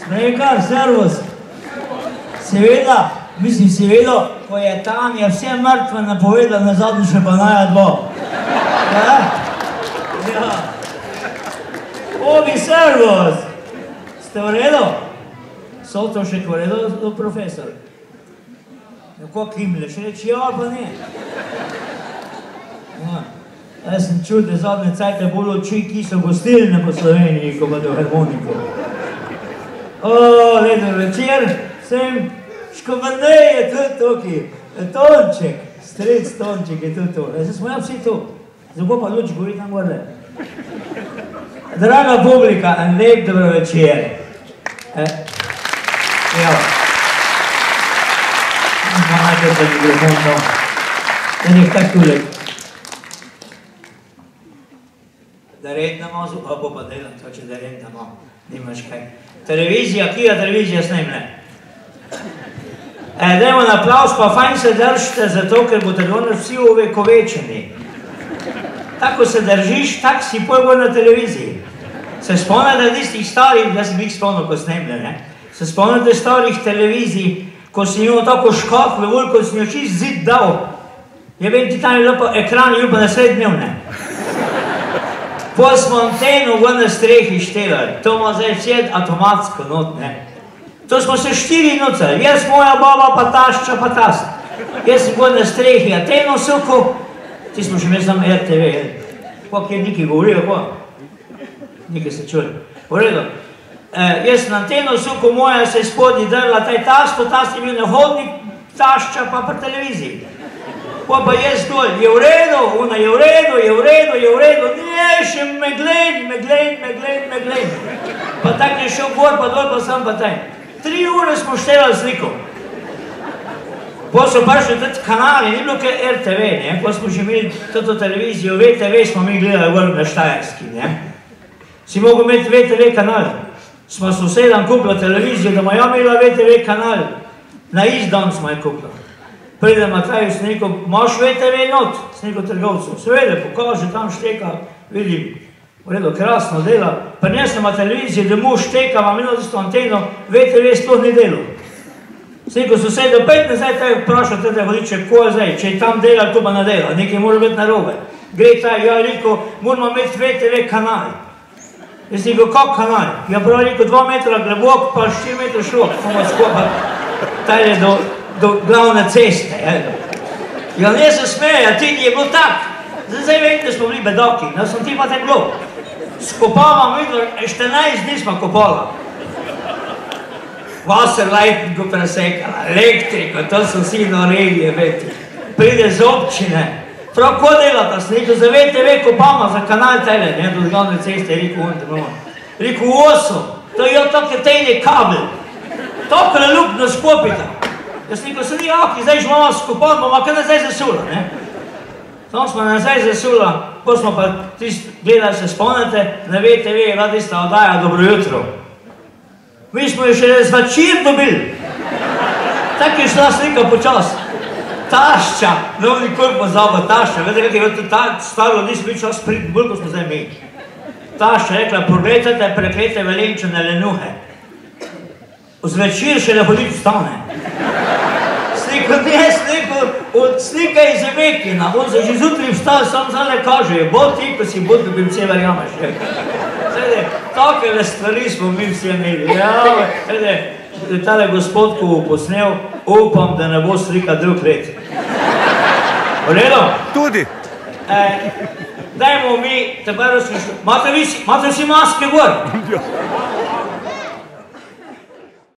Nekaj, servus. Seveda, mislim, seveda, ko je Tanja vse mrtve napovedala, na zadnji še pa naja dva. Ja? Ja. Obi, servus. Ste v redu? Sotošek v redu, profesor? Kako kimleš? Reči ja, pa ne. Ja. Jaz sem čul, da zadnje cajte bolj oči, ki so gostilne po Sloveniji, ko bodo harmoniko. O, lepo večer, sem Škovanej je tudi tukaj, Tonček, stric Tonček je tudi tu. Zdaj smo ja vsi tu, zato pa luč gori tam gore. Draga publika, en lep dobro večer. Evo. Najprej za mikrofon, no. Da nek tako lep. Da red namazu, a bo pa delam, to če da red namaz, nimaš kaj. Televizija, kija televizija snemle? Dajmo na aplauz, pa fajn se držite, zato ker boste danes vsi ovekovečeni. Tako se držiš, tak si pojbo na televiziji. Se spomnite tistih starih, jaz sem jih spomnil, ko snemle, ne? Se spomnite starih televizij, ko si imel tako škatlo, ko si jo čist zid dal. Je vem, ti tam je lepo ekran, je pa na sred dnevne. Pol smo anteno v na strehi štelali, to ima zdaj vse avtomatsko not, ne. To smo se 4 nucali, jaz, moja baba, pa tašča, pa tast. Jaz sem bolj na strehi anteno suko, ti smo še imeli samo RTV, kako je nekaj govoril, kako? Nekaj se čuli. V redu. Jaz sem anteno suko, moja se je spodnji drla, taj tast je bil na hodnik, tašča, pa pri televiziji. Pa jaz dol, je v redu, ona je v redu, je v redu, je v redu, ne, še me gled. Pa tak je šel gor, pa dol, pa sam pa taj. 3 ure smo štelali sliko. Pa so prišli tudi kanali, ni bilo kaj RTV, ne, pa smo že imeli toto televizijo, VTV smo mi gledali gor na Štajerski, ne. Si mogel imeti VTV kanal. Smo sosedam kupila televizijo, da moja imela VTV kanal. Na izdan smo je kupila. Pridem na kraju, sem rekel, imaš VTV not? Sem rekel trgovcu. Seveda, pokaže, tam šteka, vidim, v redu, krasno dela. Prinesem na televizijo, da mu šteka, imam eno tisto anteno, VTV sploh ni delo. Sem rekel, sosedo, pet nazaj, taj vprašal tete vodiče, ko je zdaj, če je tam dela, to pa ne dela, nekaj mora biti narobe. Gre taj, ja, rekel, moramo imeti VTV kanal. Jaz sem rekel, kak kanal? Ja, prav rekel, 2 metra globok, pa 4 metra šlok, smo skupaj, taj je do glavne ceste. Ja, ne se smeje, ti je bilo tak. Zdaj vem, da smo bili bedaki, da sem ti pa tak bilo. Skopavam, videl, 14 dni smo kopala. Wasserleiten go presekala, elektriko, to so vsi noregi, veti. Pride z občine. Prav, ko delata, sem rekel, za VTV kopama, za kanal tele, ne, do glavne ceste, rekel, rekel, 8, to je tako tejne kabel. Tako le lupno skopita. Jaz rekel, se ni jaki, zdaj že malo skupaj, bomo kaj nazaj zasula, ne? Tam smo nazaj zasula, ko smo pa tisti gledali, se spomnite, na VTV je bila tista oddaja Dobro jutro. Mi smo jo še zvečer dobili. Tako je šla slika počas. Tašča, ne bom nikoli pozabil, tašča, vete, kak je bilo to staro, nismo več čas prid, bolj ko smo zdaj imeli. Tašča rekla, pogledajte preklete velenčane lenuhe. Zvečer še ne hoditi vstane. Slika iz Vekina, on se že zjutraj vstal, sam zdaj kaže, bo ti, ko si bod, da bi vse verjameš. Takele stvari smo mi vsi imeli. Tale gospod, ko bo posnel, upam, da ne bo slika drug let. V redu? Tudi. Dajmo mi, imate vsi maske gor?